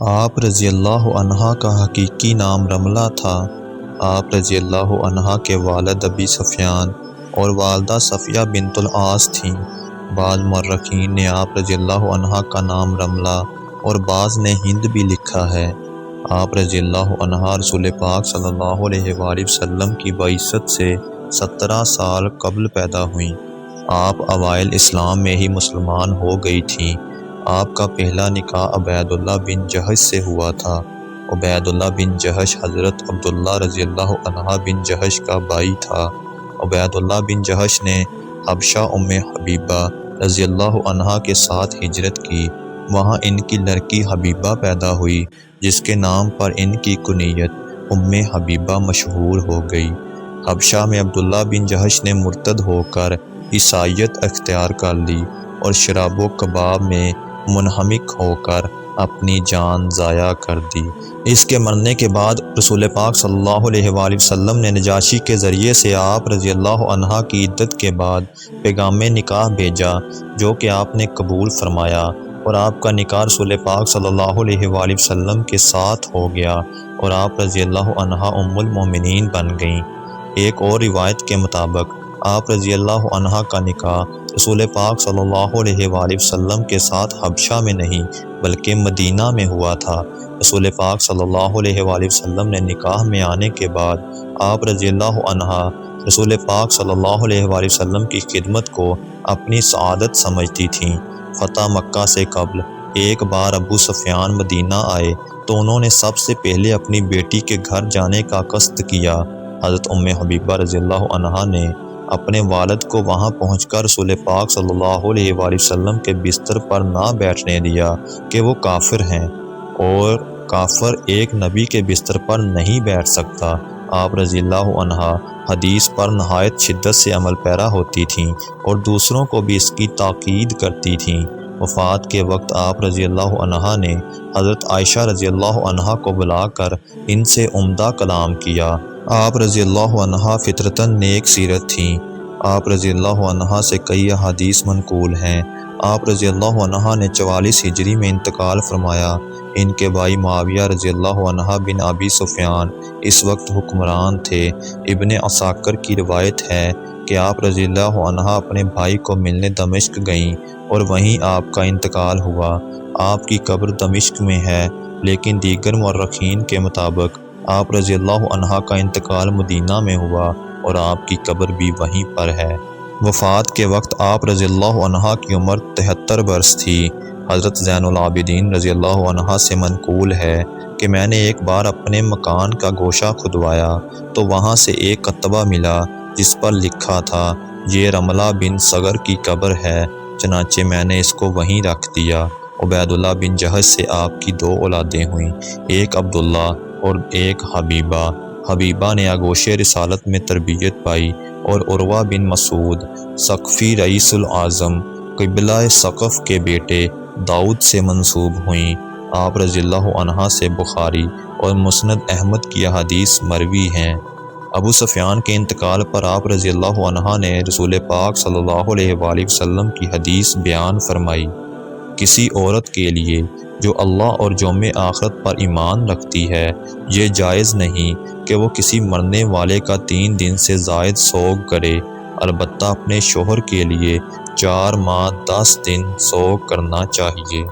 آپ رضی اللہ عنہ کا حقیقی نام رملہ تھا۔ آپ رضی اللہ عنہ کے والد ابی سفیان اور والدہ صفیہ بنت العاص تھیں۔ بعض مورخین نے آپ رضی اللہ عنہ کا نام رملہ اور بعض نے ہند بھی لکھا ہے۔ آپ رضی اللہ عنہ رسول پاک صلی اللہ علیہ وآلہ وسلم کی بعثت سے 17 سال قبل پیدا ہوئیں۔ آپ اوائل اسلام میں ہی مسلمان ہو گئی تھیں۔ آپ کا پہلا نکاح عبید اللہ بن جحش سے ہوا تھا۔ عبید اللہ بن جحش حضرت عبداللہ رضی اللہ عنہ بن جحش کا بھائی تھا۔ عبید اللہ بن جحش نے حبشہ حبیبہ رضی اللہ عنہ کے ساتھ ہجرت کی۔ وہاں ان کی لڑکی حبیبہ پیدا ہوئی، جس کے نام پر ان کی کنیت حبیبہ مشہور ہو گئی۔ حبشہ میں عبداللہ بن جحش نے مرتد ہو کر عیسائیت اختیار کر لی اور شراب و کباب میں منہمک ہو کر اپنی جان ضائع کر دی۔ اس کے مرنے کے بعد رسول پاک صلی اللہ علیہ وآلہ وسلم نے نجاشی کے ذریعے سے آپ رضی اللہ عنہ کی عدت کے بعد پیغام نکاح بھیجا، جو کہ آپ نے قبول فرمایا اور آپ کا نکاح رسول پاک صلی اللہ علیہ وآلہ وسلم کے ساتھ ہو گیا اور آپ رضی اللہ عنہ ام المومنین بن گئیں۔ ایک اور روایت کے مطابق آپ رضی اللہ عنہ کا نکاح رسول پاک صلی اللہ علیہ وآلہ وسلم کے ساتھ حبشہ میں نہیں بلکہ مدینہ میں ہوا تھا۔ رسول پاک صلی اللہ علیہ وآلہ وسلم نے نکاح میں آنے کے بعد آپ رضی اللہ عنہ رسول پاک صلی اللہ علیہ وآلہ وسلم کی خدمت کو اپنی سعادت سمجھتی تھیں۔ فتح مکہ سے قبل ایک بار ابو سفیان مدینہ آئے تو انہوں نے سب سے پہلے اپنی بیٹی کے گھر جانے کا قصد کیا۔ حضرت حبیبہ رضی اللہ عنہا نے اپنے والد کو وہاں پہنچ کر رسول پاک صلی اللہ علیہ وآلہ وسلم کے بستر پر نہ بیٹھنے دیا کہ وہ کافر ہیں اور کافر ایک نبی کے بستر پر نہیں بیٹھ سکتا۔ آپ رضی اللہ عنہا حدیث پر نہایت شدت سے عمل پیرا ہوتی تھیں اور دوسروں کو بھی اس کی تاکید کرتی تھیں۔ وفات کے وقت آپ رضی اللہ عنہا نے حضرت عائشہ رضی اللہ عنہا کو بلا کر ان سے عمدہ کلام کیا۔ آپ رضی اللہ عنہا فطرتاً نیک سیرت تھیں۔ آپ رضی اللہ عنہا سے کئی احادیث منقول ہیں۔ آپ رضی اللہ عنہا نے 44 ہجری میں انتقال فرمایا۔ ان کے بھائی معاویہ رضی اللہ عنہ بن ابی سفیان اس وقت حکمران تھے۔ ابن عساکر کی روایت ہے کہ آپ رضی اللہ عنہ اپنے بھائی کو ملنے دمشق گئیں اور وہیں آپ کا انتقال ہوا۔ آپ کی قبر دمشق میں ہے، لیکن دیگر مورخین کے مطابق آپ رضی اللہ عنہ کا انتقال مدینہ میں ہوا اور آپ کی قبر بھی وہیں پر ہے۔ وفات کے وقت آپ رضی اللہ عنہ کی عمر 73 برس تھی۔ حضرت زین العابدین رضی اللہ عنہ سے منقول ہے کہ میں نے ایک بار اپنے مکان کا گوشہ کھدوایا تو وہاں سے ایک کتبہ ملا جس پر لکھا تھا، یہ رملہ بن صغر کی قبر ہے، چنانچہ میں نے اس کو وہیں رکھ دیا۔ عبید اللہ بن جحش سے آپ کی 2 اولادیں ہوئیں، ایک عبداللہ اور ایک حبیبہ۔ حبیبہ نے آغوش رسالت میں تربیت پائی اور عروہ بن مسعود ثقفی رئیس الاعظم قبلہ ثقف کے بیٹے داؤد سے منسوب ہوئیں۔ آپ رضی اللہ عنہ سے بخاری اور مسند احمد کی احادیث مروی ہیں۔ ابو سفیان کے انتقال پر آپ رضی اللہ عنہ نے رسول پاک صلی اللہ علیہ وآلہ وسلم کی حدیث بیان فرمائی، کسی عورت کے لیے جو اللہ اور یوم آخرت پر ایمان رکھتی ہے یہ جائز نہیں کہ وہ کسی مرنے والے کا 3 دن سے زائد سوگ کرے، البتہ اپنے شوہر کے لیے 4 ماہ 10 دن سوگ کرنا چاہیے۔